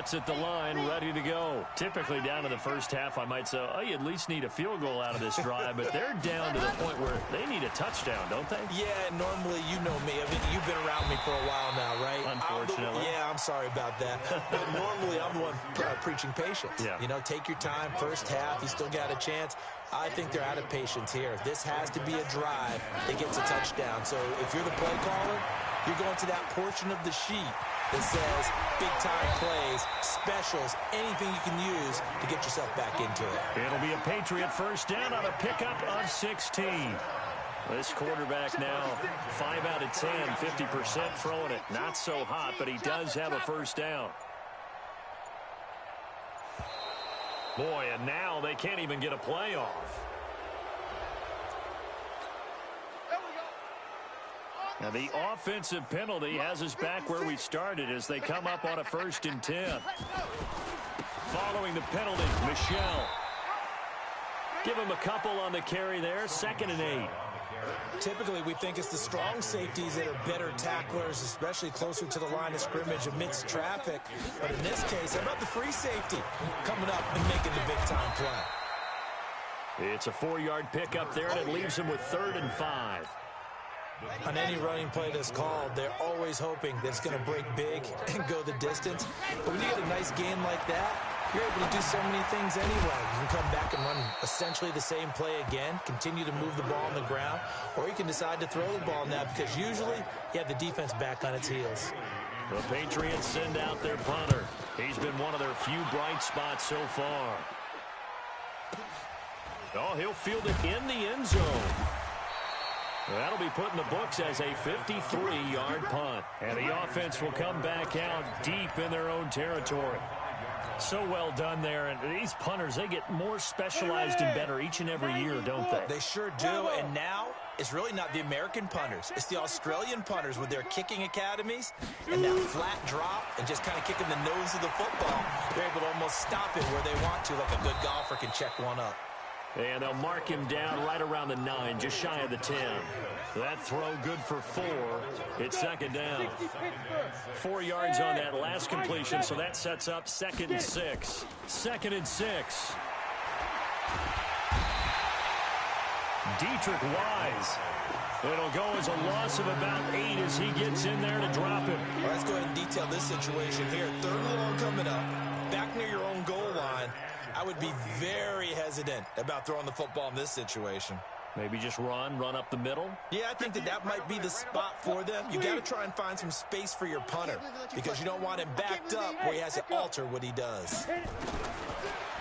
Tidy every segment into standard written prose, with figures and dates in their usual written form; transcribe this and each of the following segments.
spots at the line, ready to go. Typically down to the first half, I might say, oh, you at least need a field goal out of this drive, but they're down to the point where they need a touchdown, don't they? Yeah, normally, you know me. I mean, you've been around me for a while now, right? Unfortunately. I'm sorry about that. But normally, I'm the one preaching patience. Yeah. You know, take your time. First half, you still got a chance. I think they're out of patience here. This has to be a drive that gets a touchdown. So if you're the play caller, you're going to that portion of the sheet that says big-time plays, specials, anything you can use to get yourself back into it. It'll be a Patriot first down on a pickup of 16. This quarterback now 5 out of 10, 50% throwing it. Not so hot, but he does have a first down. Boy, and now they can't even get a play off. Now the offensive penalty has us back where we started as they come up on a 1st and 10. Following the penalty, Michel. Give him a couple on the carry there, 2nd and 8. Typically, we think it's the strong safeties that are better tacklers, especially closer to the line of scrimmage amidst traffic. But in this case, how about the free safety coming up and making the big-time play? It's a 4-yard pickup there, and it leaves him with 3rd and 5. On any running play that's called, they're always hoping that it's going to break big and go the distance. But when you get a nice game like that, you're able to do so many things anyway. You can come back and run essentially the same play again, continue to move the ball on the ground, or you can decide to throw the ball now because usually you have the defense back on its heels. The Patriots send out their punter. He's been one of their few bright spots so far. Oh, he'll field it in the end zone. That'll be put in the books as a 53-yard punt. And the offense will come back out deep in their own territory. So well done there. And these punters, they get more specialized and better each and every year, don't they? They sure do. And now it's really not the American punters. It's the Australian punters with their kicking academies and that flat drop and just kind of kicking the nose of the football. They're able to almost stop it where they want to, like a good golfer can check one up. And they'll mark him down right around the 9, just shy of the 10. That throw good for 4. It's 2nd down. 4 yards on that last completion, so that sets up 2nd and 6. 2nd and 6. Dietrich Wise. It'll go as a loss of about 8 as he gets in there to drop him. Well, let's go ahead and detail this situation here. 3rd and long coming up, back near your own goal line. I would be very hesitant about throwing the football in this situation. Maybe just run up the middle? Yeah, I think that might be the spot for them. You got to try and find some space for your punter because you don't want him backed up where he has to alter what he does.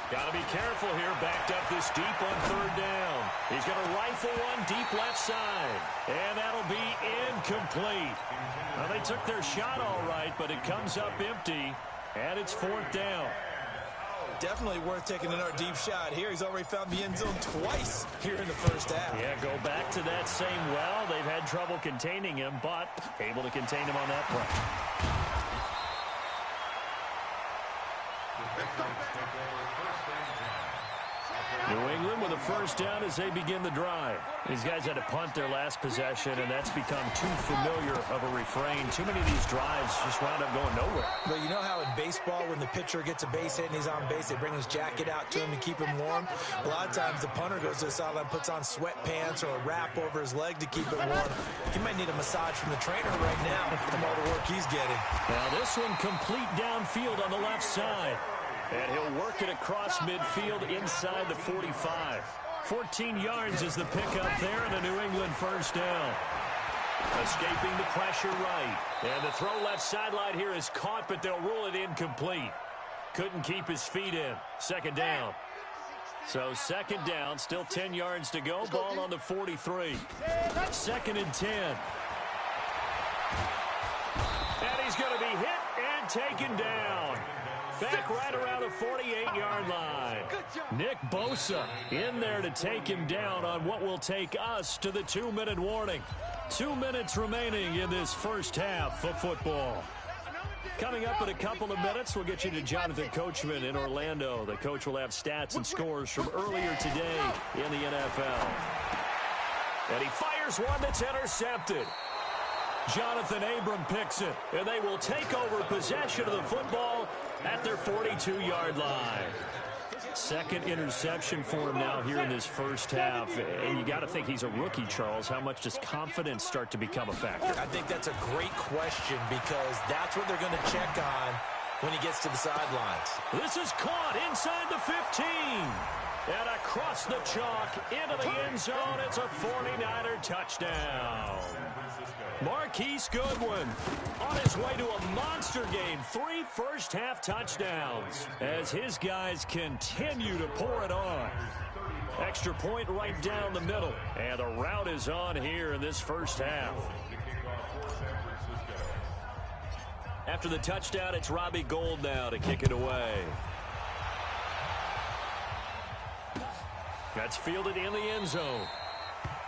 Got to be careful here, backed up this deep on 3rd down. He's going to rifle one deep left side, and that'll be incomplete. Now, they took their shot all right, but it comes up empty, and it's 4th down. Definitely worth taking another deep shot here. He's already found the end zone twice here in the first half. Yeah, go back to that same well. They've had trouble containing him, but able to contain him on that play. New England with a first down as they begin the drive. These guys had to punt their last possession, and that's become too familiar of a refrain. Too many of these drives just wound up going nowhere. But you know how in baseball, when the pitcher gets a base hit and he's on base, they bring his jacket out to him to keep him warm? A lot of times the punter goes to the sideline, puts on sweatpants or a wrap over his leg to keep it warm. He might need a massage from the trainer right now from all the work he's getting. Now this one complete downfield on the left side. And he'll work it across midfield inside the 45. 14 yards is the pickup there, and a New England first down. Escaping the pressure right. And the throw left sideline here is caught, but they'll rule it incomplete. Couldn't keep his feet in. 2nd down. So 2nd down, still 10 yards to go. Ball on the 43. 2nd and 10. And he's going to be hit and taken down. Back right around the 48-yard line. Nick Bosa in there to take him down on what will take us to the 2-minute warning. 2 minutes remaining in this first half of football. Coming up in a couple of minutes, we'll get you to Jonathan Coachman in Orlando. The coach will have stats and scores from earlier today in the NFL. And he fires one that's intercepted. Jonathan Abram picks it, and they will take over possession of the football at their 42-yard line. Second interception for him now here in this first half. And you got to think he's a rookie, Charles. How much does confidence start to become a factor? I think that's a great question because that's what they're going to check on when he gets to the sidelines. This is caught inside the 15. And across the chalk into the end zone. It's a 49er touchdown. Marquise Goodwin on his way to a monster game. 3 first-half touchdowns as his guys continue to pour it on. Extra point right down the middle. And the route is on here in this first half. After the touchdown, it's Robbie Gould now to kick it away. That's fielded in the end zone.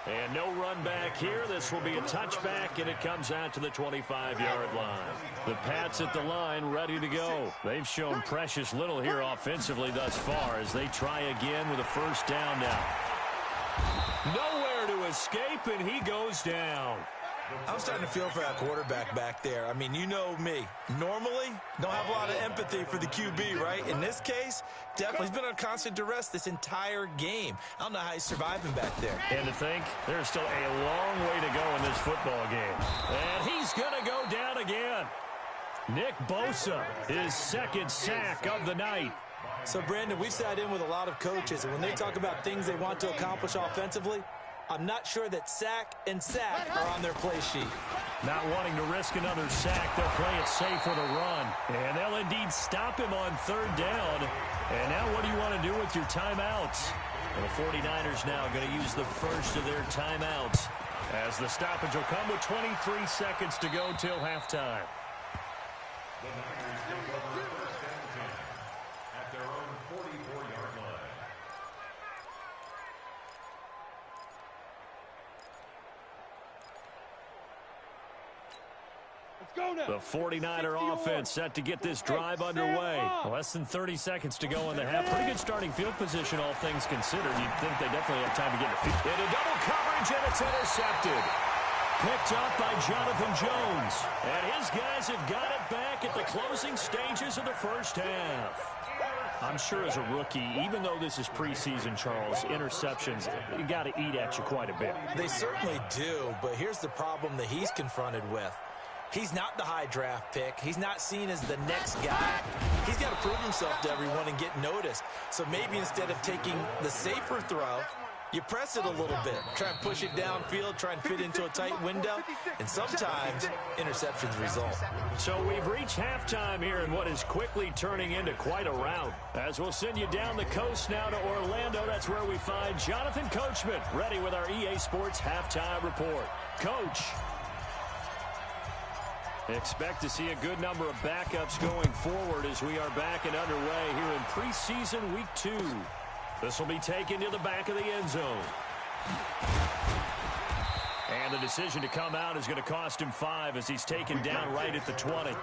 And no run back here. This will be a touchback, and it comes out to the 25-yard line. The Pats at the line ready to go. They've shown precious little here offensively thus far as they try again with a first down now. Nowhere to escape, and he goes down. I'm starting to feel for that quarterback back there. I mean, you know me. Normally, don't have a lot of empathy for the QB, right? In this case, definitely he's been on constant duress this entire game. I don't know how he's surviving back there. And to think, there's still a long way to go in this football game. And he's going to go down again. Nick Bosa, his second sack of the night. So, Brandon, we've sat in with a lot of coaches, and when they talk about things they want to accomplish offensively, I'm not sure that sack and sack are on their play sheet. Not wanting to risk another sack, they'll play it safe with a run. And they'll indeed stop him on third down. And now what do you want to do with your timeouts? Well, the 49ers now going to use the first of their timeouts as the stoppage will come with 23 seconds to go till halftime. At their own 44-yard line. The 49er offense set to get this drive underway. Less than 30 seconds to go in the half. Pretty good starting field position, all things considered. You'd think they definitely have time to get the field. Into double coverage, and it's intercepted. Picked up by Jonathan Jones. And his guys have got it back at the closing stages of the first half. I'm sure as a rookie, even though this is preseason, Charles, interceptions, you got to eat at you quite a bit. They certainly do, but here's the problem that he's confronted with. He's not the high draft pick. He's not seen as the next guy. He's got to prove himself to everyone and get noticed. So maybe instead of taking the safer throw, you press it a little bit. Try and push it downfield, try and fit into a tight window, and sometimes interceptions result. So we've reached halftime here in what is quickly turning into quite a rout. As we'll send you down the coast now to Orlando, that's where we find Jonathan Coachman, ready with our EA Sports Halftime Report. Coach. Expect to see a good number of backups going forward as we are back and underway here in preseason week 2. This will be taken to the back of the end zone. And the decision to come out is going to cost him 5 as he's taken down right at the 20.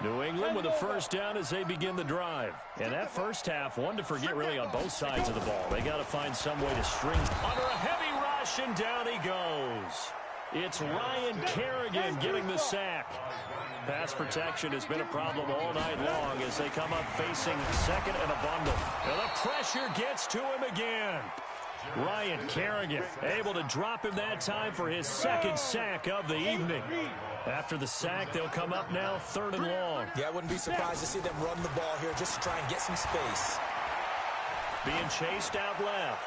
New England with a first down as they begin the drive. And that first half, one to forget really on both sides of the ball. They got to find some way to string under a heavy rush, and down he goes. It's Ryan Kerrigan getting the sack. Pass protection has been a problem all night long as they come up facing second and a bundle. And the pressure gets to him again. Ryan Kerrigan able to drop him that time for his second sack of the evening. After the sack, they'll come up now 3rd and long. Yeah, I wouldn't be surprised to see them run the ball here just to try and get some space. Being chased out left.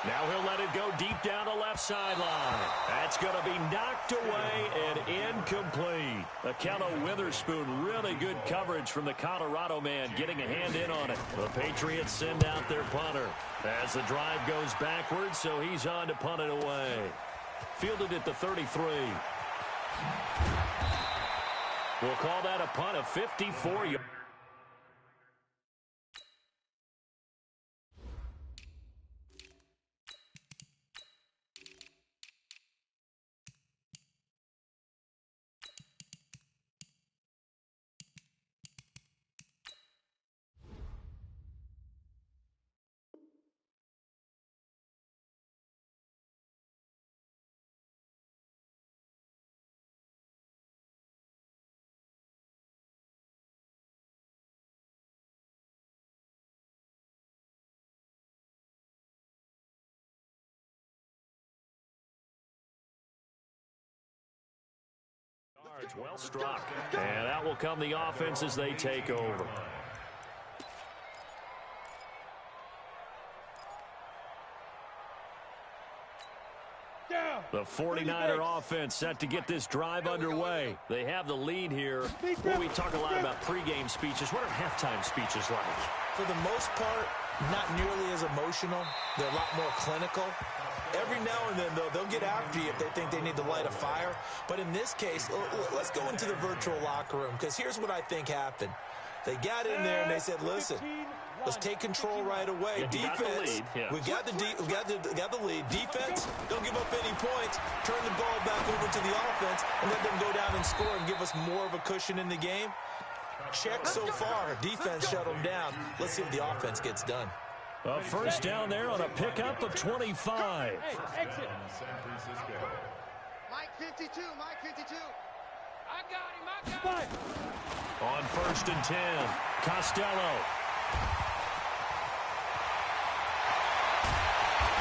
Now he'll let it go deep down the left sideline. That's going to be knocked away and incomplete. Akello Witherspoon, really good coverage from the Colorado man, getting a hand in on it. The Patriots send out their punter as the drive goes backwards, so he's on to punt it away. Fielded at the 33. We'll call that a punt of 54 yards. Well struck. And out will come the offense as they take over. The 49er offense set to get this drive underway. They have the lead here. Well, we talk a lot about pregame speeches. What are halftime speeches like? For the most part, not nearly as emotional. They're a lot more clinical. Every now and then, though, they'll get after you if they think they need to light a fire. But in this case, let's go into the virtual locker room, because here's what I think happened. They got in there and they said, listen, let's take control right away. Defense, we got the lead. Defense, don't give up any points. Turn the ball back over to the offense and let them go down and score and give us more of a cushion in the game. Check so far. Defense shut them down. Let's see what the offense gets done. A first down there on a pickup of 25. Exit. Mike 52, Mike 52. I got him. On first and 10, Costello.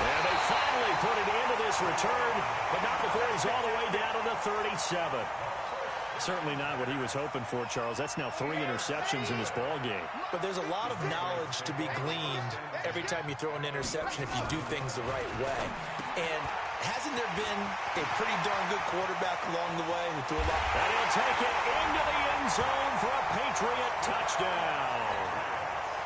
And they finally put it into this return, but not before he's all the way down to the 37. Certainly not what he was hoping for, Charles. That's now 3 interceptions in this ball game. But there's a lot of knowledge to be gleaned every time you throw an interception if you do things the right way. And hasn't there been a pretty darn good quarterback along the way who threw a lot? And he'll take it into the end zone for a Patriot touchdown.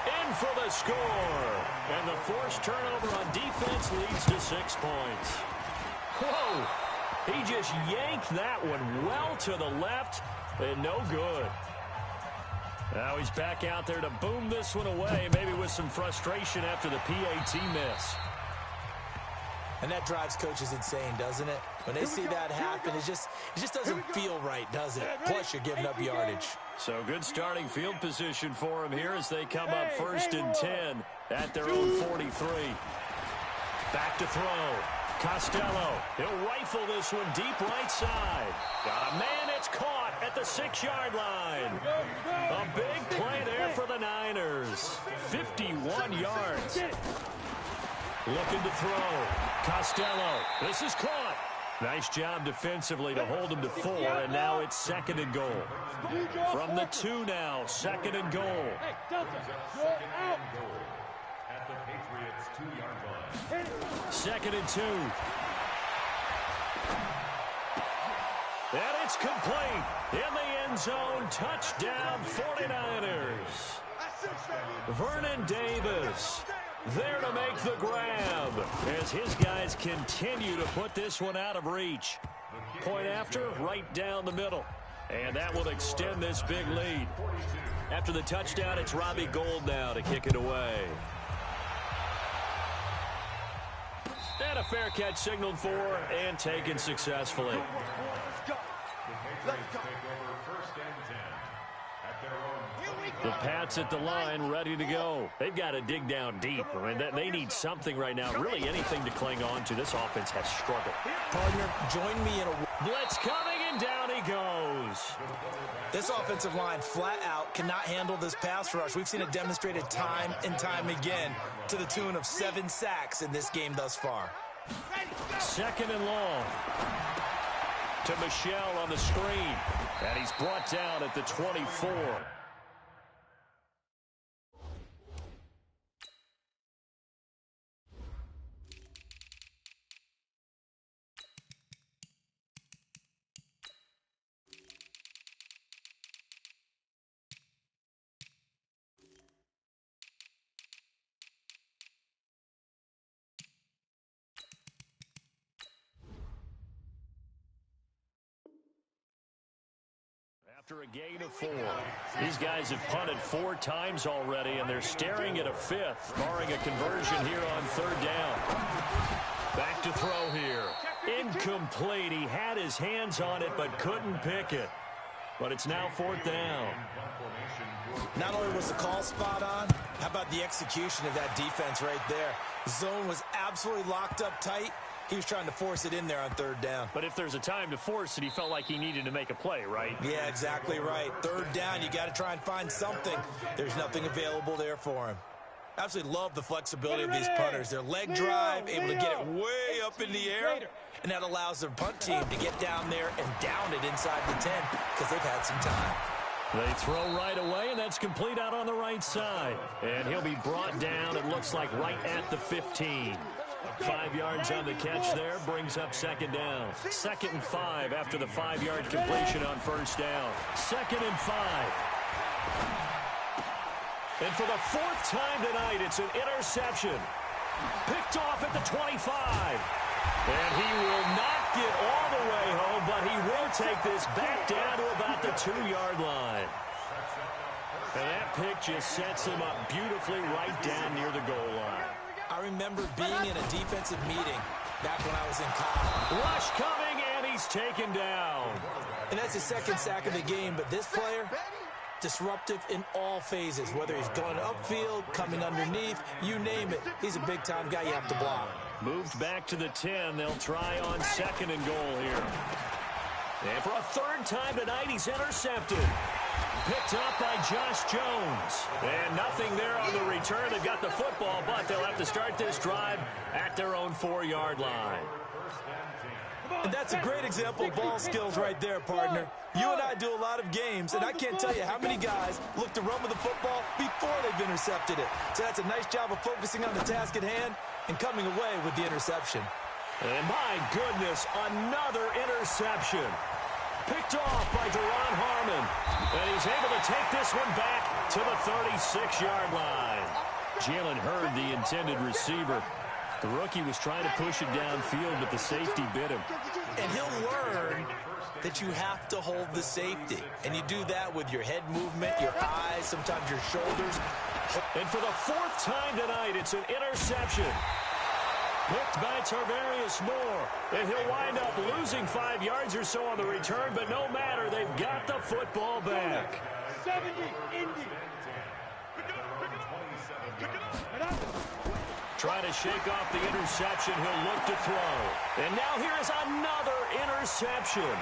In for the score. And the forced turnover on defense leads to 6 points. Whoa! He just yanked that one well to the left, and no good. Now he's back out there to boom this one away, maybe with some frustration after the PAT miss. And that drives coaches insane, doesn't it? When they see that happen, it just doesn't feel right, does it? Plus, you're giving up yardage. So good starting field position for him here as they come up first and 10 at their own 43. Back to throw. Costello, he'll rifle this one deep right side. Got a man, it's caught at the 6-yard line. A big play there for the Niners. 51 yards. Looking to throw. Costello, this is caught. Nice job defensively to hold him to 4, and now it's 2nd and goal. From the 2 now, 2nd and goal. At the Patriots' 2-yard line. 2nd and 2. And it's complete. In the end zone, touchdown 49ers. Vernon Davis there to make the grab as his guys continue to put this one out of reach. Point after, right down the middle. And that will extend this big lead. After the touchdown, it's Robbie Gould now to kick it away. And a fair catch signaled for and taken successfully. The Pats at the line, ready to go. They've got to dig down deep. I mean, they need something right now, really anything to cling on to. This offense has struggled. Partner, join me in a blitz coming, and down he goes. This offensive line flat out cannot handle this pass rush. We've seen it demonstrated time and time again to the tune of 7 sacks in this game thus far. 2nd and long. To Michelle on the screen. And he's brought down at the 24. After a gain of 4. These guys have punted 4 times already, and they're staring at a 5th, barring a conversion here on 3rd down. Back to throw here. Incomplete. He had his hands on it, but couldn't pick it. But it's now 4th down. Not only was the call spot on, how about the execution of that defense right there? The zone was absolutely locked up tight. He was trying to force it in there on 3rd down. But if there's a time to force it, he felt like he needed to make a play, right? Yeah, exactly right. 3rd down, you got to try and find something. There's nothing available there for him. Absolutely love the flexibility of these punters. Their leg drive, able to get it way up in the air, and that allows their punt team to get down there and down it inside the 10 because they've had some time. They throw right away, and that's complete out on the right side. And he'll be brought down, it looks like, right at the 15. 5 yards on the catch there, brings up second down. 2nd and 5 after the 5-yard completion on first down. 2nd and 5. And for the 4th time tonight, it's an interception. Picked off at the 25. And he will not get all the way home, but he will take this back down to about the 2-yard line. And that pick just sets him up beautifully right down near the goal line. I remember being in a defensive meeting back when I was in college. Rush coming, and he's taken down. And that's his 2nd sack of the game, but this player, disruptive in all phases, whether he's going upfield, coming underneath, you name it. He's a big-time guy you have to block. Moved back to the 10. They'll try on 2nd and goal here. And for a 3rd time tonight, he's intercepted. Picked up by Josh Jones. And nothing there on the return. They've got the football, but they'll have to start this drive at their own 4-yard line. And that's a great example of ball skills right there, partner. You and I do a lot of games, and I can't tell you how many guys look to run with the football before they've intercepted it. So that's a nice job of focusing on the task at hand and coming away with the interception. And my goodness, another interception. Picked off by Deron Harmon. And he's able to take this one back to the 36-yard line. Jalen Hurd, the intended receiver. The rookie was trying to push it downfield, but the safety bit him. And he'll learn that you have to hold the safety. And you do that with your head movement, your eyes, sometimes your shoulders. And for the 4th time tonight, it's an interception. Picked by Tarvarius Moore. And he'll wind up losing 5 yards or so on the return, but no matter, they've got the football back. 70, Indy. Trying to shake off the interception. He'll look to throw. And now here is another interception.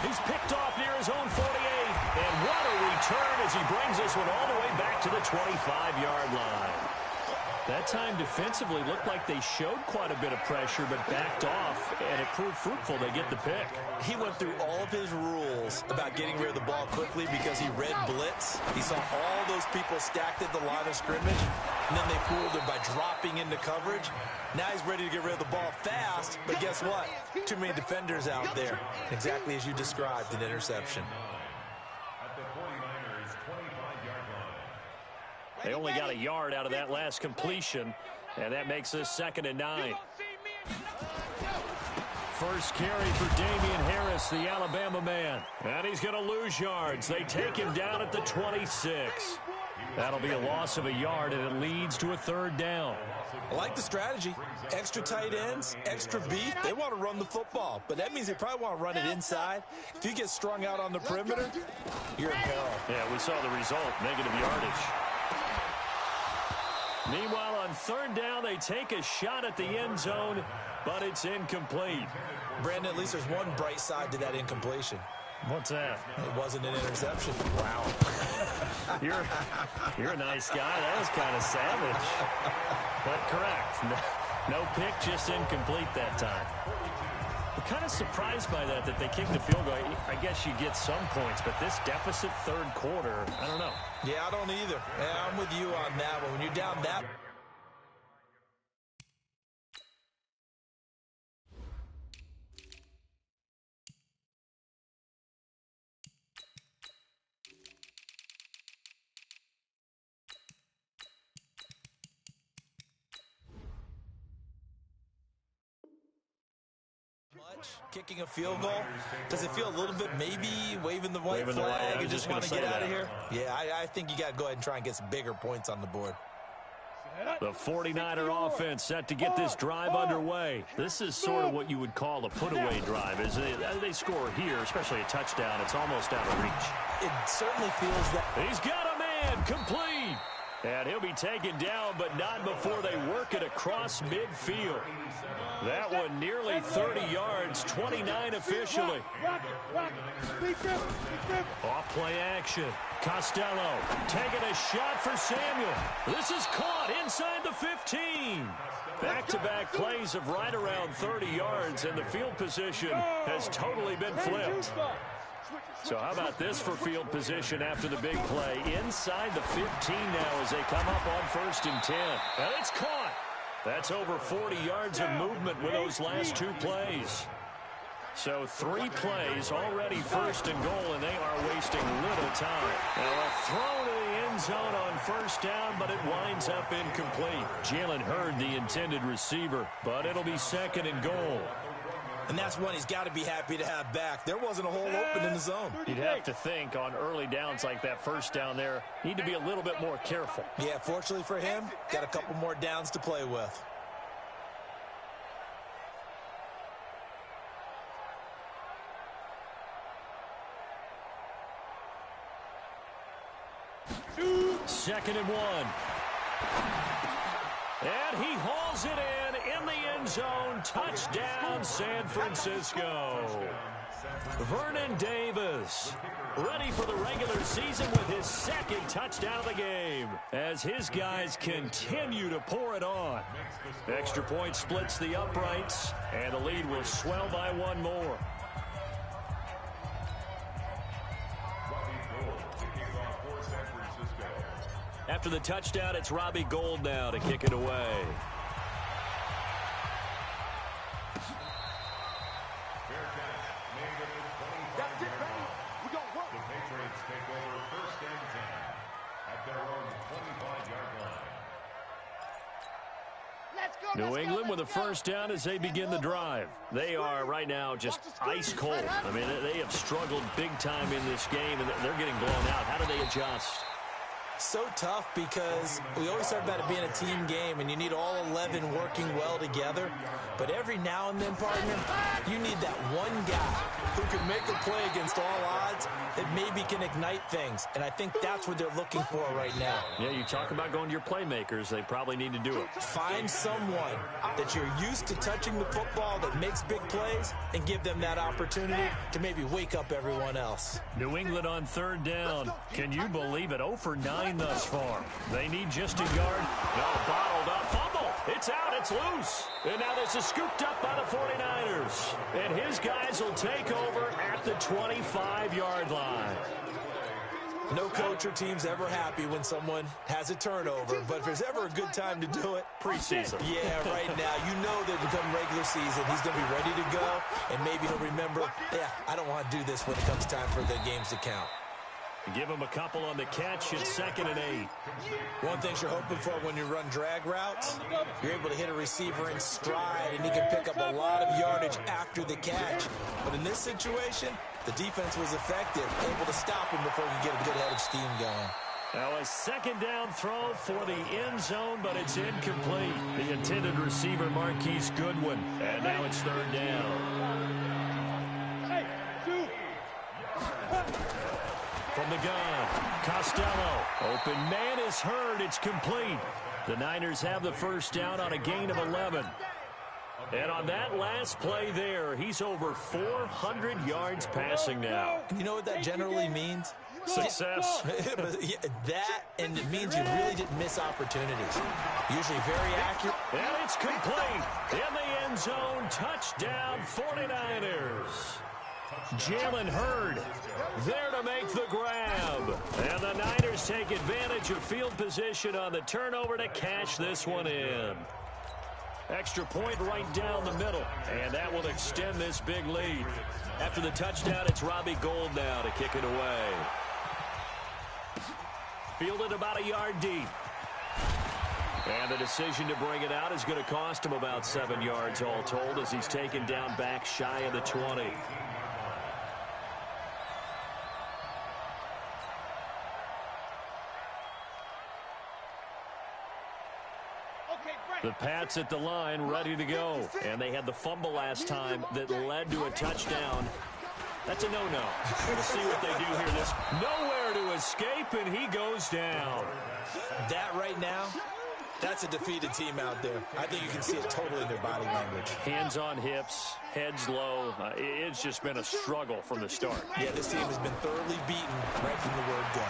He's picked off near his own 48. And what a return as he brings this one all the way back to the 25-yard line. That time defensively looked like they showed quite a bit of pressure but backed off, and it proved fruitful. They get the pick. He went through all of his rules about getting rid of the ball quickly because he read blitz. He saw all those people stacked at the line of scrimmage, and then they fooled him by dropping into coverage. Now he's ready to get rid of the ball fast, but guess what? Too many defenders out there. Exactly as you described, an interception. They only got a yard out of that last completion, and that makes this 2nd and 9. First carry for Damian Harris, the Alabama man. And he's going to lose yards. They take him down at the 26. That'll be a loss of a yard, and it leads to a 3rd down. I like the strategy. Extra tight ends, extra beef. They want to run the football, but that means they probably want to run it inside. If you get strung out on the perimeter, you're in peril. Yeah, we saw the result, negative yardage. Meanwhile, on 3rd down, they take a shot at the end zone, but it's incomplete. Brandon, at least there's one bright side to that incompletion. What's that? It wasn't an interception. Wow. You're a nice guy. That was kind of savage. But correct. No pick, just incomplete that time. I'm kind of surprised by that they kicked the field goal. I guess you get some points, but this deficit 3rd quarter, I don't know. Yeah, I don't either. Yeah, I'm with you on that one. When you're down that... Kicking a field goal, does it feel a little bit maybe waving the white flag and just want to get out of here? Yeah, I think you got to go ahead and try and get some bigger points on the board. The 49er offense set to get this drive underway. This is sort of what you would call a put-away drive. As they score here, especially a touchdown, it's almost out of reach. It certainly feels that. He's got a man, complete. And he'll be taken down, but not before they work it across midfield. That one nearly 30 yards, 29 officially. Off play action. Costello taking a shot for Samuel. This is caught inside the 15. Back-to-back plays of right around 30 yards, and the field position has totally been flipped. So how about this for field position after the big play? Inside the 15 now as they come up on 1st and 10. And it's caught. That's over 40 yards of movement with those last 2 plays. So 3 plays, already 1st and goal, and they are wasting little time. Now a throw to the end zone on 1st down, but it winds up incomplete. Jalen Hurd, the intended receiver, but it'll be 2nd and goal. And that's one he's got to be happy to have back. There wasn't a hole open in the zone. You'd have to think on early downs like that 1st down there, need to be a little bit more careful. Yeah, fortunately for him, got a couple more downs to play with. Second and 1. And he hauls it in the end zone. Touchdown, San Francisco. Vernon Davis ready for the regular season with his 2nd touchdown of the game as his guys continue to pour it on. Extra point splits the uprights, and the lead will swell by 1 more. After the touchdown, it's Robbie Gould now to kick it away. That's it, baby. We gonna work. The Patriots take over 1st and 10 at their own 25-yard line. Let's go. New England with a 1st down as they begin the drive. They are right now just ice cold. I mean, they have struggled big time in this game, and they're getting blown out. How do they adjust? So tough because we always talk about it being a team game and you need all 11 working well together. But every now and then, partner, you need that one guy who can make a play against all odds that maybe can ignite things. And I think that's what they're looking for right now. Yeah, you talk about going to your playmakers. They probably need to do it. Find someone that you're used to touching the football that makes big plays and give them that opportunity to maybe wake up everyone else. New England on 3rd down. Can you believe it? 0 for 9 thus far. They need just a yard. No, bottled up. Fumble. It's out. It's loose. And now this is scooped up by the 49ers. And his guys will take over at the 25-yard line. No coach or team's ever happy when someone has a turnover, but if there's ever a good time to do it, preseason. Yeah, right now. You know they've become regular season. He's going to be ready to go, and maybe he'll remember, yeah, I don't want to do this when it comes time for the games to count. Give him a couple on the catch. It's 2nd and 8. One thing you're hoping for when you run drag routes, you're able to hit a receiver in stride, and he can pick up a lot of yardage after the catch. But in this situation, the defense was effective, able to stop him before he could get a good head of steam going. Now a 2nd down throw for the end zone, but it's incomplete. The intended receiver, Marquise Goodwin. And now it's 3rd down. From the gun, Costello. Open man is heard. It's complete. The Niners have the 1st down on a gain of 11. And on that last play there, he's over 400 yards passing now. You know what that generally means? Success. That, and it means you really didn't miss opportunities. Usually very accurate. And it's complete. In the end zone, touchdown 49ers. Jalen Hurd there to make the grab. And the Niners take advantage of field position on the turnover to cash this one in. Extra point right down the middle, and that will extend this big lead. After the touchdown, it's Robbie Gould now to kick it away. Fielded about a yard deep. And the decision to bring it out is going to cost him about 7 yards all told as he's taken down back shy of the 20. The Pats at the line, ready to go. And they had the fumble last time that led to a touchdown. That's a no-no. We'll see what they do here. This nowhere to escape, and he goes down. That right now, that's a defeated team out there. I think you can see it totally in their body language. Hands on hips, heads low. It's just been a struggle from the start. Yeah, this team has been thoroughly beaten right from the word go.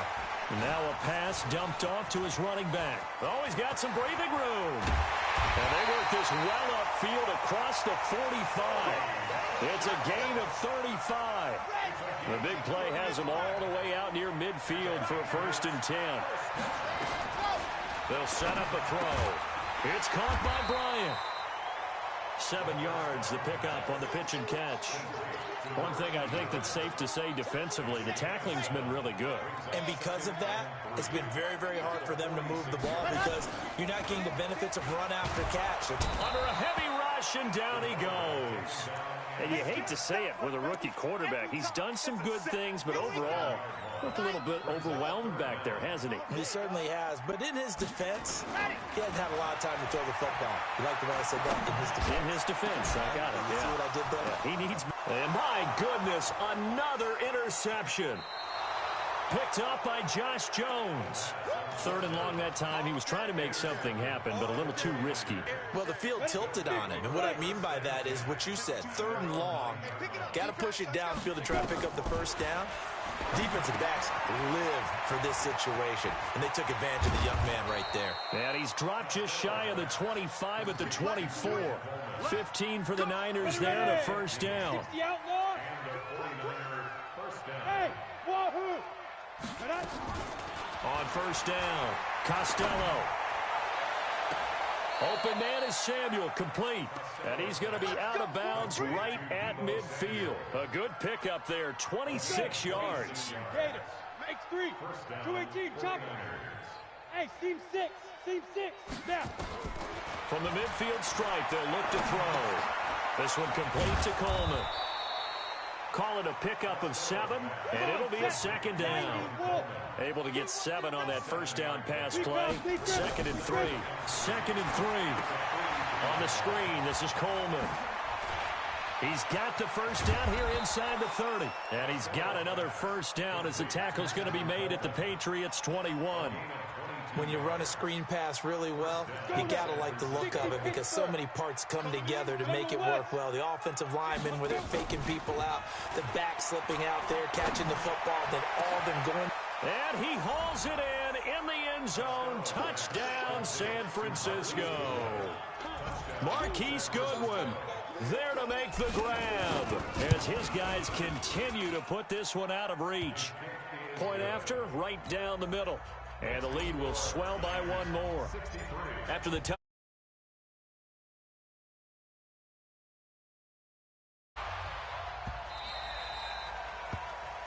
Now a pass dumped off to his running back. Oh, he's got some breathing room. And they work this well upfield across the 45. It's a gain of 35. The big play has them all the way out near midfield for a 1st and 10. They'll set up a throw. It's caught by Bryant. 7 yards, the pickup on the pitch and catch. One thing I think that's safe to say defensively, the tackling's been really good. And because of that, it's been very, very hard for them to move the ball because you're not getting the benefits of run after catch. Under a heavy rush, and down he goes. And you hate to say it with a rookie quarterback. He's done some good things, but overall, looked a little bit overwhelmed back there, hasn't he? He certainly has. But in his defense, he hasn't had a lot of time to throw the football. You like the way I said that? In his defense. In his defense, I got it. You see what I did there? Yeah, he needs... And my goodness, another interception. Picked up by Josh Jones. 3rd and long that time. He was trying to make something happen, but a little too risky. Well, the field tilted on him. And what I mean by that is what you said. 3rd and long. Got to push it downfield to try to pick up the 1st down. Defensive backs live for this situation, and they took advantage of the young man right there. And he's dropped just shy of the 25 at the 24. 15 for the Niners there and a 1st down. Hey, wahoo! On 1st down, Costello. Open man is Samuel, complete. And he's going to be out of bounds right at midfield. A good pickup there, 26 yards. Gators, make 3. 218, chop. Hey, seam 6. Seam 6. Now. From the midfield stripe, they'll look to throw. This one complete to Coleman. Call it a pickup of 7, and it'll be a 2nd down. Able to get 7 on that 1st down pass play. 2nd and 3. 2nd and 3. On the screen, this is Coleman. He's got the 1st down here inside the 30. And he's got another 1st down as the tackle's going to be made at the Patriots' 21. When you run a screen pass really well, you got to like the look of it because so many parts come together to make it work well. The offensive linemen where they're faking people out, the back slipping out there, catching the football, then all of them going. And he hauls it in the end zone. Touchdown, San Francisco. Marquise Goodwin there to make the grab as his guys continue to put this one out of reach. Point after, right down the middle. And the lead will swell by 1 more. After the touch.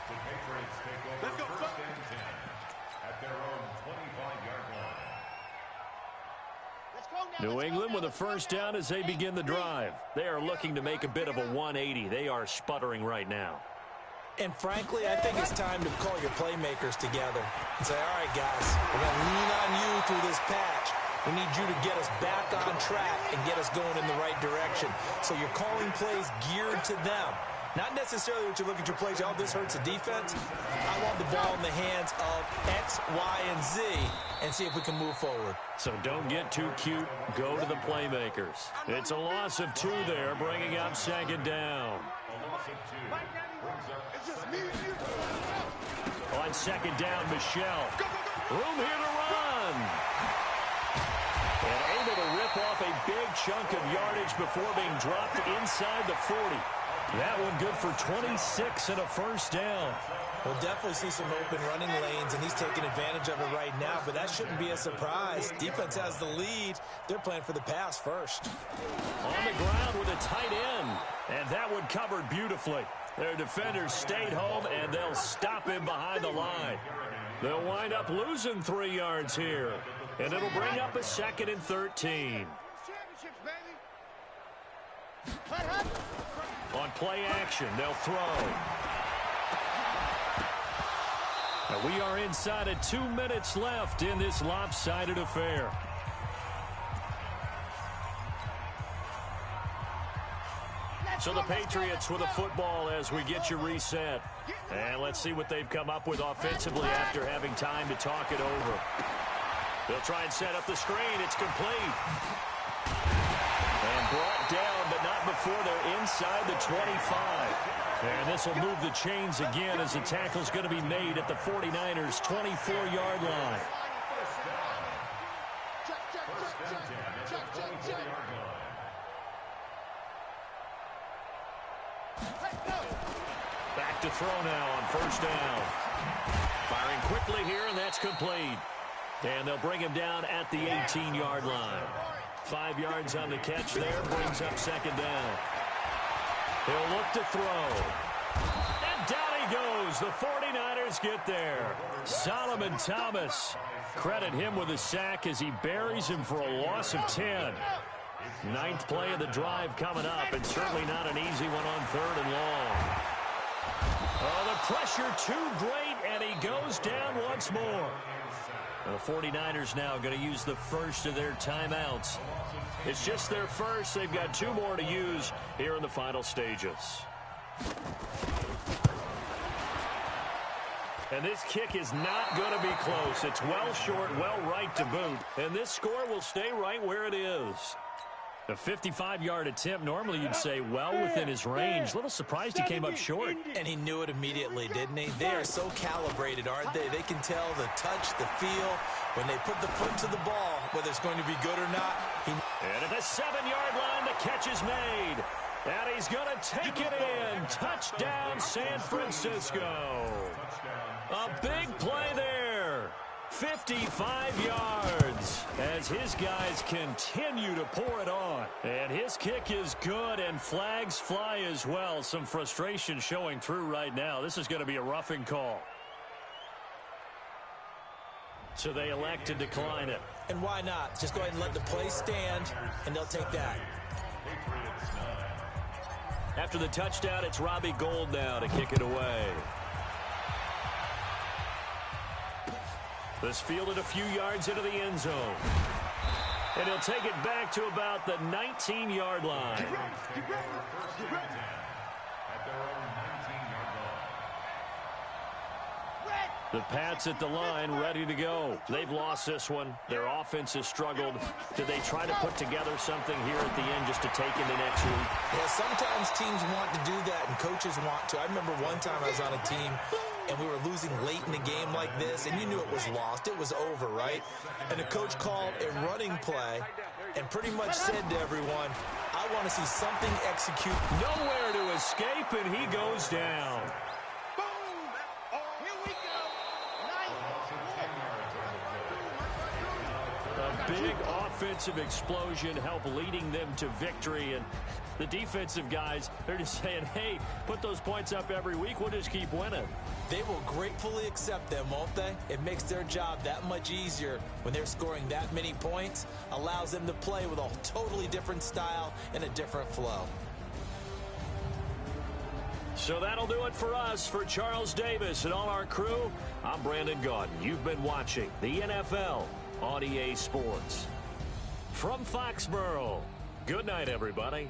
The Patriots take over 1st and 10 at their own 25-yard line. New England with a 1st down as they begin the drive. They are looking to make a bit of a 180. They are sputtering right now. And frankly, I think it's time to call your playmakers together and say, all right, guys, we're going to lean on you through this patch. We need you to get us back on track and get us going in the right direction. So you're calling plays geared to them. Not necessarily what you look at your plays, oh, this hurts the defense. I want the ball in the hands of X, Y, and Z and see if we can move forward. So don't get too cute. Go to the playmakers. It's a loss of 2 there, bringing up 2nd down. On 2nd down, Michelle. Room here to run. And able to rip off a big chunk of yardage before being dropped inside the 40. That one good for 26 and a 1st down. We'll definitely see some open running lanes, and he's taking advantage of it right now, but that shouldn't be a surprise. Defense has the lead. They're playing for the pass first. On the ground with a tight end, and that one covered beautifully. Their defenders stayed home, and they'll stop him behind the line. They'll wind up losing 3 yards here, and it'll bring up a 2nd and 13. On play action, they'll throw. And we are inside of 2 minutes left in this lopsided affair. So the Patriots with a football as we get you reset. And let's see what they've come up with offensively after having time to talk it over. They'll try and set up the screen. It's complete. And brought down, but not before they're inside the 25. And this will move the chains again as the tackle's going to be made at the 49ers' 24-yard line. Back to throw now on first down. Firing quickly here, and that's complete. And they'll bring him down at the 18-yard line. 5 yards on the catch there, brings up second down. He'll look to throw. And down he goes. The 49ers get there. Solomon Thomas. Credit him with a sack as he buries him for a loss of 10. 9th play of the drive coming up, and certainly not an easy one on 3rd and long. Oh, the pressure too great, and he goes down once more. The 49ers now going to use the first of their timeouts. It's just their first. They've got 2 more to use here in the final stages. And this kick is not going to be close. It's well short, well right to boot. And this score will stay right where it is. A 55-yard attempt, normally you'd say well within his range. A little surprised he came up short. And he knew it immediately, didn't he? They are so calibrated, aren't they? They can tell the touch, the feel, when they put the foot to the ball, whether it's going to be good or not. And at the 7-yard line, the catch is made. And he's going to take it in. Touchdown, San Francisco. A big play there. 55 yards as his guys continue to pour it on. And his kick is good, and flags fly as well. Some frustration showing through right now. This is going to be a roughing call. So they elect to decline it. And why not? Just go ahead and let the play stand, and they'll take that. After the touchdown, it's Robbie Gould now to kick it away. This fielded a few yards into the end zone. And he'll take it back to about the 19-yard line. The Pats at the line, ready to go. They've lost this one. Their offense has struggled. Did they try to put together something here at the end just to take into next week? Yeah, sometimes teams want to do that, and coaches want to. I remember one time I was on a team, and we were losing late in the game like this, and you knew it was lost. It was over, right? And the coach called a running play and pretty much said to everyone, I want to see something execute. Nowhere to escape, and he goes down. Big offensive explosion help leading them to victory, and the defensive guys, they're just saying, hey, put those points up every week, we'll just keep winning. They will gratefully accept them, won't they? It makes their job that much easier when they're scoring that many points, allows them to play with a totally different style and a different flow. So that'll do it for us. For Charles Davis and all our crew, I'm Brandon Gaudin. You've been watching the NFL on EA Sports. From Foxborough, good night, everybody.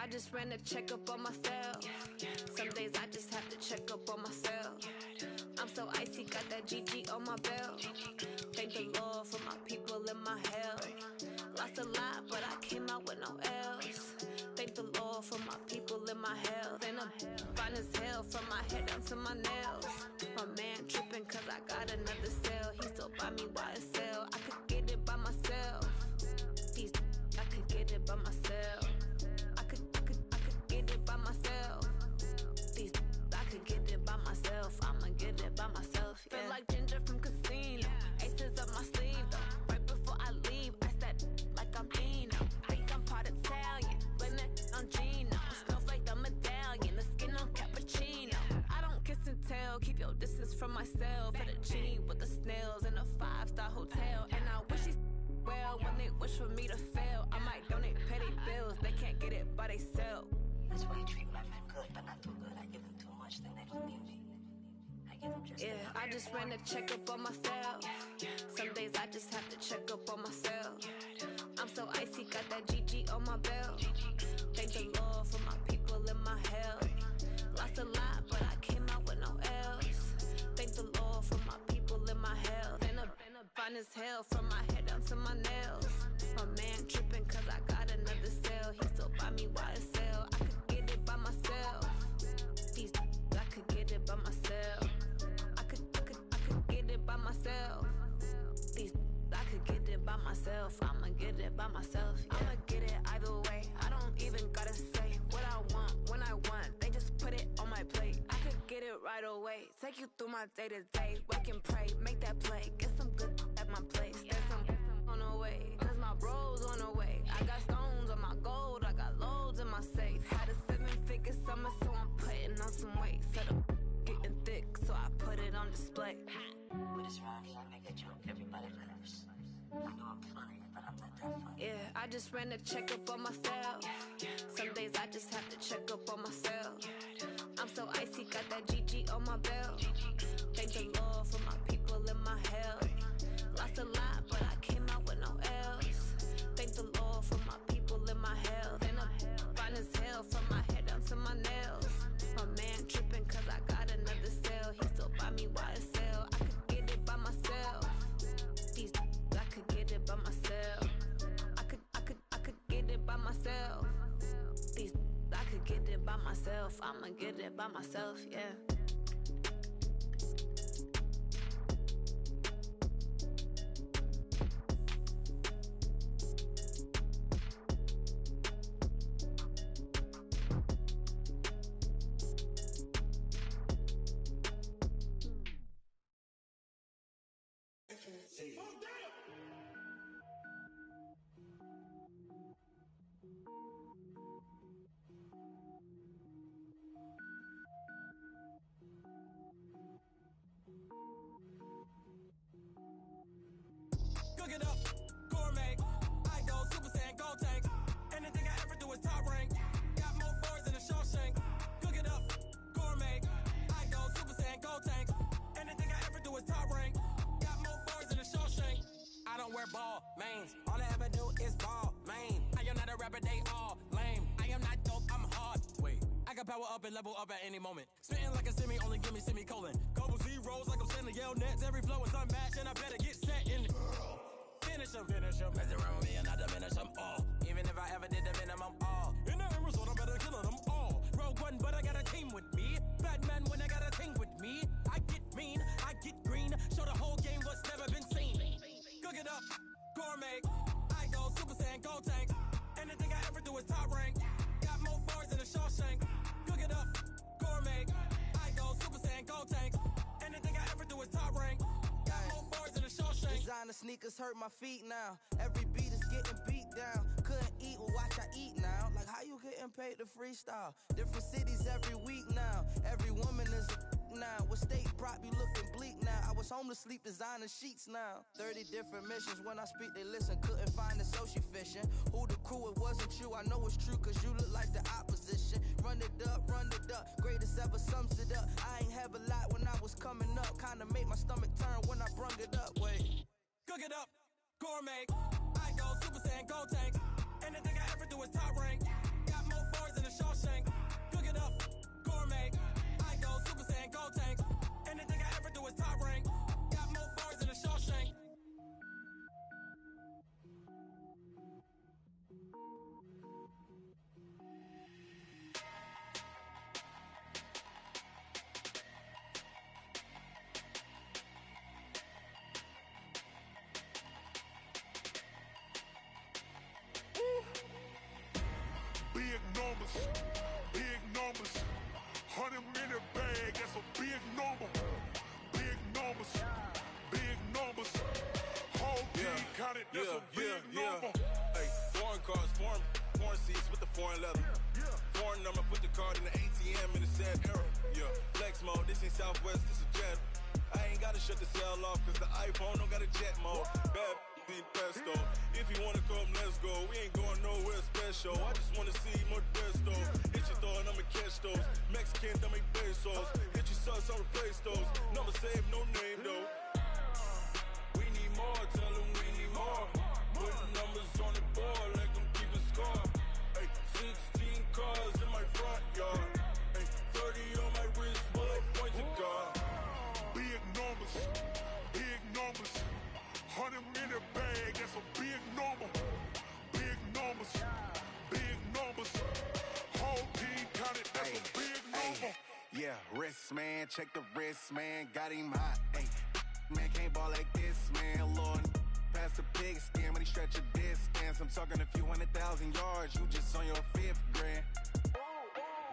just ran a checkup on myself. Some days I just have to check up on myself. I'm so icy, got that GG on my belt. Thank the Lord for my people in my hell. Lost a lot, but I came out with no L's. Thank the Lord for my people in my hell. Then I'm fine as hell from my head down to my nails. My man tripping cause I got another cell. He still buy me YSL. I could get it by myself. These I could get it by myself. I could get it by myself. These I could get it by myself. I'ma get it by myself. Yeah. Feel like Ginger from Casino. Aces up my sleeve though. Right before I leave, I said like I'm Dino. Think I'm part Italian. Blame it on Gino. Smells like the medallion. The skin on cappuccino. I don't kiss and tell. Keep your distance from myself. For the genie with the snails in a 5-star hotel. And I wish he's well when they wish for me to fail. I might donate petty bills. They can't get it by they self. That's why you treat my men good, but not too good. I give them too much, then they don't need me. I give them just enough. I just ran a checkup on myself. Some days I just have to check up on myself. I'm so icy, got that GG on my belt. Thank the Lord for my people in my hell. Lost a lot, but I came out with no L's. Thank the Lord for my people in my hell. Been a fine as hell from my head down to my nails. My man tripping cause I got another cell. He still buy me YSL. I could get it by myself. These I could get it by myself. I could get it by myself. These I could get it by myself. I'ma get it by myself. Yeah. I'ma get it either way. I don't even gotta say what I want when I want. They just put it on my plate. I could get it right away. Take you through my day to day. Wake and pray, make that play. Get some good at my place. There's some on the way. Cause my bros on the way. I got stones on my gold. I got loads in my safe. Had a 7-figure summer, so I'm putting on some weight. Set up getting thick, so I put it on display. With this rhyme, I make a joke, everybody laughs. I know I'm funny, but I'm not that funny. Yeah, I just ran a checkup on myself. Some days I just have to check up on myself. I'm so icy, got that GG on my belt. Thank the Lord for my people in my hell. Lost a lot, but I came out with no L's. Thank the Lord for my people in my hell. Then I'm fine as hell from my head down to my nails. My man tripping cause I got another cell. He still buy me YSL. I could get it by myself. These I could get it by myself. I could get it by myself. These I could get it by myself. I'ma get it by myself, yeah. Cook it up, gourmet. I go Super Saiyan, gold tank. Anything I ever do is top rank. Got more boys than a Shawshank. Cook it up, gourmet. I go Super Saiyan, gold tank. Anything I ever do is top rank. Got more boys than a Shawshank. I don't wear ball mains. All I ever do is ball main. I am not a rapper, they all lame. I am not dope, I'm hard. Wait, I can power up and level up at any moment. Spitting like a semi, only give me semicolon. Couple zeros like I'm sending yell nets. Every flow is unmatched and I better get set in. Finish them. Mess around with me and I diminish them all. Even if I ever did the minimum all. In the end result, I'm better killing them all. Rogue One, but I got a team with me. Batman when I got a thing with me. I get mean, I get green. Show the whole game what's never been seen. Cook it up, gourmet. I go Super Saiyan, gold tank. Anything I ever do is top rank. Got more bars than a Shawshank. Cook it up, gourmet. I go Super Saiyan, gold tank. Anything I ever do is top rank. Got more bars than a Shawshank. Designer sneakers hurt my feet now. Every beat is getting beat down. Couldn't eat, well watch I eat now. Like how you getting paid to freestyle? Different cities every week now. Every woman is a now. What state prop you looking bleak now? I was home to sleep designer sheets now. 30 different missions. When I speak they listen. Couldn't find it so she fishing. Who the crew? It wasn't you. I know it's true cause you look like the opposition. Run it up. Greatest ever sums it up. I ain't have a lot when I was coming up. Kinda made my stomach turn when I brung it up. Wait. Cook it up, gourmet. I go Super Saiyan, gold tank. Anything I ever do is top rank. Got more bars than a wearing leather. Foreign number, put the card in the ATM in the sad era. Yeah, flex mode, this ain't Southwest, this is Jet. I ain't gotta shut the cell off, cause the iPhone don't got a jet mode. Bad beat pesto. If you wanna come, let's go. We ain't going nowhere special. I just wanna see Modesto. Hit your thought, I'ma catch those. Mexican, don't make pesos. Hit your sauce, I'll replace those. Number save, no name though. We need more, tell them we need more. Putting numbers on the board, like them keep a score. Ay, 16 cars in my front yard. Ay, 30 on my wrist, bullet point to God. Big numbers, 100 minute bag, that's a big number. Big numbers, whole team counted, that's a big number. Yeah, wrist man, check the wrist man, got him hot. Ay, man can't ball like this, man. Lord, past the pig skin when he stretch a distance. I'm talking a few 100,000 yards, you just on your 5th grand.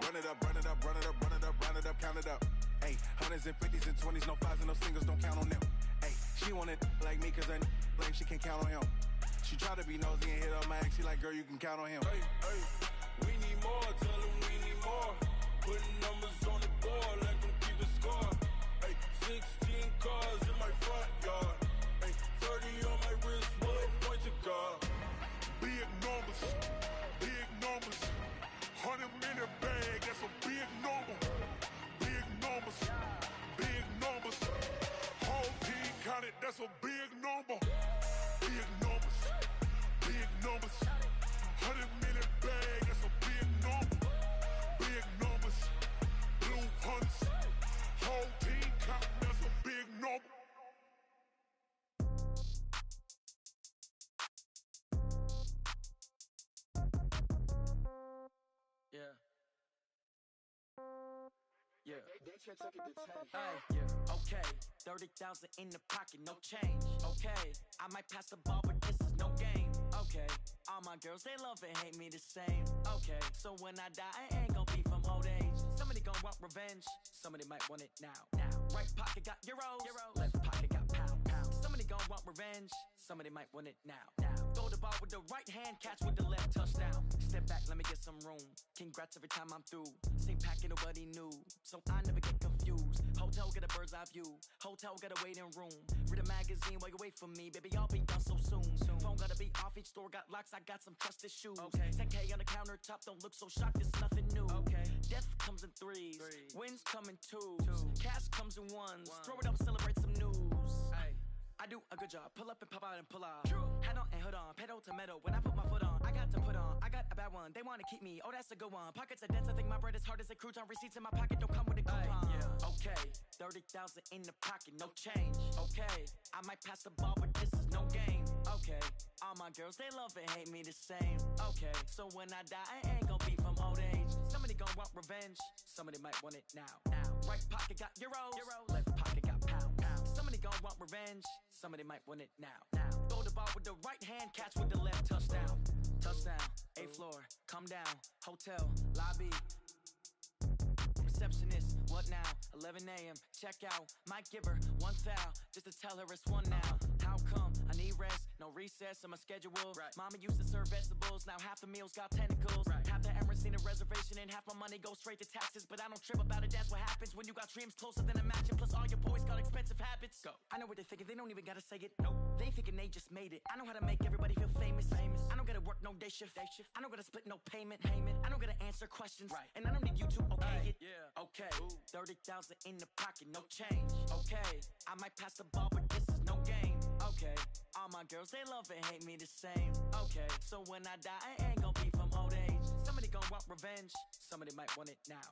Run it up, run it up, run it up, run it up, run it up, count it up. Ay, 100s and 50s and 20s, no 5s and no singles, don't count on them. Ay, she want it like me, cause I like she can't count on him. She try to be nosy and hit up my ex, she like, girl, you can count on him. Ay, ay, we need more, tell them we need more. Putting numbers on the board, like them keep the score. Ay, 16 cars in my front yard. Ay, 30 on my wrist, bullet point to God. Big numbers, 100 minute bag, that's a big number. Big numbers, whole team counted, that's a big number. Big numbers, 100 minute bag, that's a big number. Big numbers, blue hunts, whole team counted, that's a big number. Yeah. Yeah. Okay. 30,000 in the pocket, no change. Okay. I might pass the ball, but this is no game. Okay. All my girls, they love and hate me the same. Okay. So when I die, I ain't gon' be from old age. Somebody gon' want revenge. Somebody might want it now. Right pocket got euros. Left pocket got pound. Somebody gon' want revenge. Somebody might want it now. Throw the ball with the right hand, catch with the left, touchdown. Step back, let me get some room. Congrats every time I'm through. Same packet, nobody knew. So I never get confused. Hotel get a bird's eye view. Hotel get a waiting room. Read a magazine while you wait for me. Baby, I'll be done so soon. Phone gotta be off, each store got locks. I got some trusted shoes. 10K on the countertop, don't look so shocked, it's nothing new. Death comes in threes. Wins come in twos. Cash comes in ones. Throw it up, celebrate some news. I do a good job. Pull up and pop out and pull out. Head on and hood on. Pedal to metal. When I put my foot on, I got to put on. I got a bad one. They want to keep me. Oh, that's a good one. Pockets are dense. I think my bread is hard as a crouton. Receipts in my pocket don't come with a coupon. Okay. 30,000 in the pocket. No change. Okay. I might pass the ball, but this is no game. Okay. All my girls, they love and hate me the same. Okay. So when I die, I ain't gon' be from old age. Somebody gon' want revenge. Somebody might want it now. Right pocket got euros. Left pocket got pound. Somebody gon' want revenge. Somebody might want it now. Throw the ball with the right hand, catch with the left, touchdown. Touchdown, 8th floor, come down, hotel, lobby. Receptionist, what now? 11 a.m., check out. Might give her one foul, just to tell her it's one now. How come? I need rest, no recess in my schedule. Mama used to serve vegetables, now half the meals got tentacles. Half the Emirates need a reservation and half my money goes straight to taxes. But I don't trip about it, that's what happens when you got dreams closer than a matching. Plus all your boys got expensive habits. Go. I know what they're thinking, they don't even gotta say it. Nope. They thinking they just made it. I know how to make everybody feel famous. I don't gotta work no day shift. I don't gotta split no payment. I don't gotta answer questions. And I don't need you to okay it. Okay. 30,000 in the pocket, no change. Okay. I might pass the ball, but this is no game. Okay. All my girls, they love and hate me the same. Okay. So when I die, I ain't gon' be from old age. Somebody gon' want revenge. Somebody might want it now.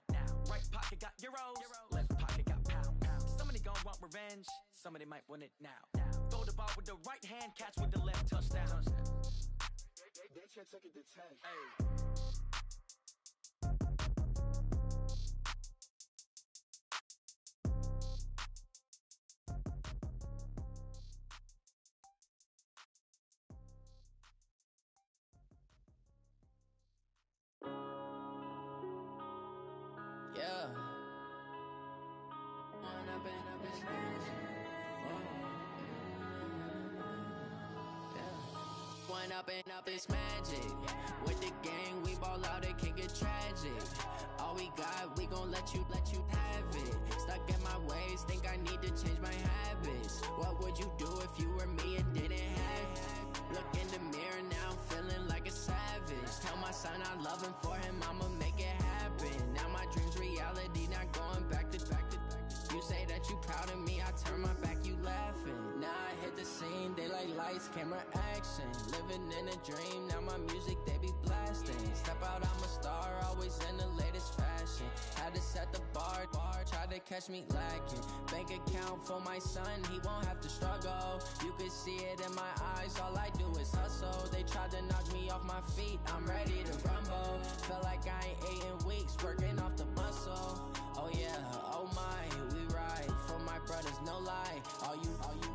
Right pocket got euros. Left pocket got pound. Somebody gon' want revenge. Somebody might want it now. Throw the ball with the right hand, catch with the left, touchdown. They took it to 10. Yeah. One up and up, it's magic. With the gang, we ball out, they can't got, we gon' let you have it. Stuck in my ways, think I need to change my habits. What would you do if you were me and didn't have it? Look in the mirror now, I'm feeling like a savage. Tell my son I love him, for him I'ma make it happen. Now my dream's reality, not going back to. You say that you proud of me, I turn my back, you laughing. Now I hit the scene, they like lights, camera, action. Living in a dream, now my music, they be blasting. Step out, I'm a star, always in the latest fashion. Had to set the bar, try to catch me lacking. Bank account for my son, he won't have to struggle. You could see it in my eyes, all I do is hustle. They tried to knock me off my feet, I'm ready to rumble. Feel like I ain't ate in weeks, working off the muscle. Oh yeah, oh my, we ride for my brothers, no lie. All you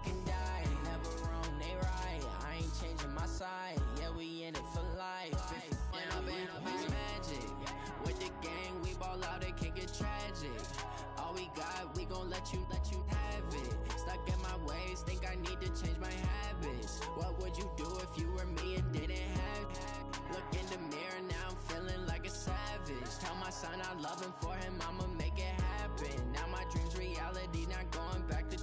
can die, never wrong, they right. I ain't changing my side, yeah, we in it for life. It's magic. With the gang, we ball out, it can get tragic. All we got, we gon' let you have it. Stuck in my ways, think I need to change my habits. What would you do if you were me and didn't have it? Look in the mirror, now I'm feeling like a savage. Tell my son I love him, for him I'ma make it happen. Now my dream's reality, not going back to.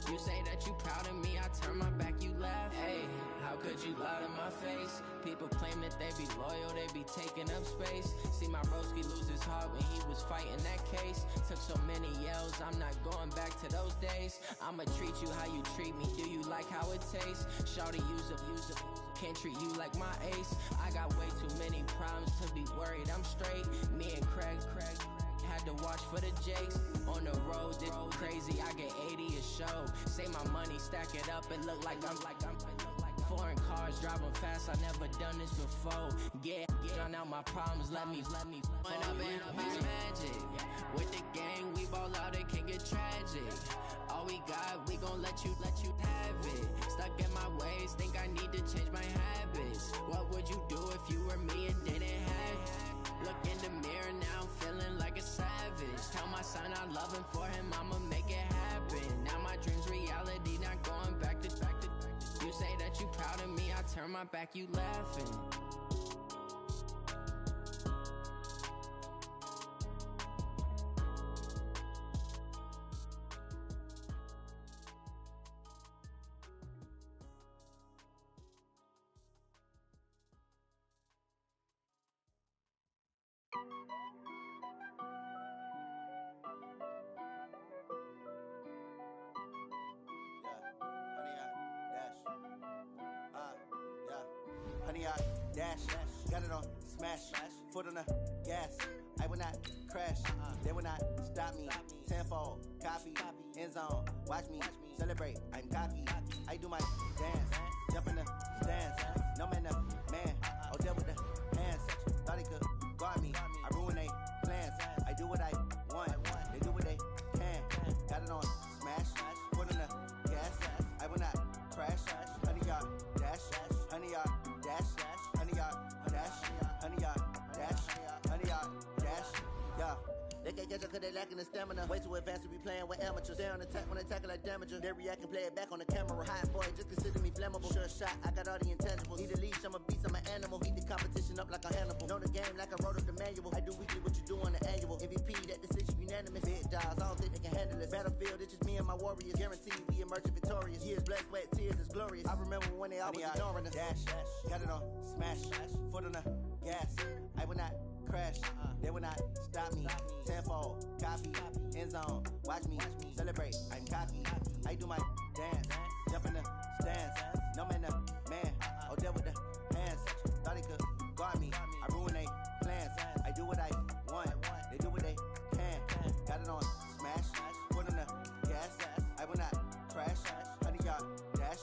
You say that you proud of me, I turn my back, you laugh. Hey, how could you lie to my face? People claim that they be loyal, they be taking up space. See my broski lose his heart when he was fighting that case. Took so many yells, I'm not going back to those days. I'ma treat you how you treat me, do you like how it tastes? Shawty, use up, can't treat you like my ace. I got way too many problems to be worried, I'm straight. Me and Craig had to watch for the Jakes. On the road, this crazy, I get 80 a show. Say my money, stack it up, and look like I'm foreign cars, driving fast, I never done this before. Get drown out my problems, let me When I'm in it's magic. With the gang, we ball out, it can get tragic. All we got, we gon' let you have it. Stuck in my ways, think I need to change my habits. What would you do if you were me and didn't have it? Look in the mirror, now I'm feeling like a savage. Tell my son I love him, for him I'ma make it happen. Now my dream's reality, not going back to. You say that you proud of me, I turn my back, you laughing. Honey, I dash, got it on smash, foot on the gas. I will not crash, they will not stop me. Tenfold, copy, end zone, watch me celebrate. I'm cocky, I do my dance, jump in the stands. No man, man, oh deal with the hands. Thought he could guard me, I ruin they plans. I do what I want, they do what they can. Got it on smash, foot on the gas. I will not crash, honey, y'all dash, honey, y'all dash, honey, y'all dash, honey, y'all dash, honey, y'all dash, yeah. They can't catch up cause they lacking the stamina. Way too advanced to be playing with amateurs. Stay on attack when they tackle like damager. They react and play it back on the camera. Hot boy, just consider me flammable. Sure shot, I got all the intangibles. Need a leash, I'm a beast, I'm an animal. Heat the competition up like a Hannibal. Know the game like I wrote up the manual. I do weekly what you do on the annual. MVP, that decision unanimous. Big dogs, I don't think they can handle it. Battlefield, it's just me and my warriors. Guaranteed we emerging victorious. Years, blood, sweat, tears, it's glorious. I remember when they always ignoring us. Dash, got it on smash, foot on the gas. I will not crash, they will not stop me. Tenfold, copy, end zone, watch me celebrate. I'm cocky, I do my dance, jump in the stands. No man, man, oh deal with the hands. Thought he could guard me, I ruin they plans. I do what I want, they do what they can. Got it on smash, foot on the gas. I will not crash, honey, y'all dash,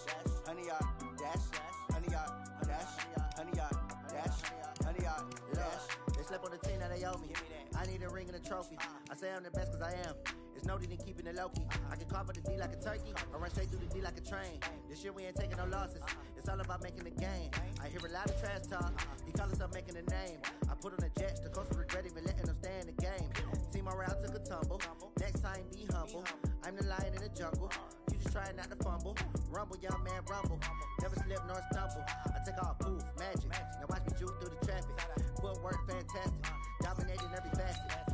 honey, y'all dash, honey, y'all dash, honey, y'all dash, honey, y'all dash. They slept on the team that they owe me. I need a ring and a trophy. I say I'm the best cause I am. It's no need in keeping it low-key. I can carve up the D like a turkey, or run straight through the D like a train. This year we ain't taking no losses. It's all about making the game. I hear a lot of trash talk. He call himself making a name. I put on the Jets, the coach will regret even letting them stay in the game. Team morale took a tumble. Next time be humble. I'm the lion in the jungle. You just try not to fumble. Rumble, young man, rumble. Never slip nor stumble. I take off, poof, magic. Now watch me juke through the traffic. Footwork fantastic. Dominating every facet.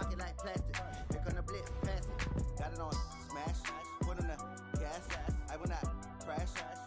pocket like plastic. Here come the blitz, pass it. Got it on smash, foot on the gas. I will not crash.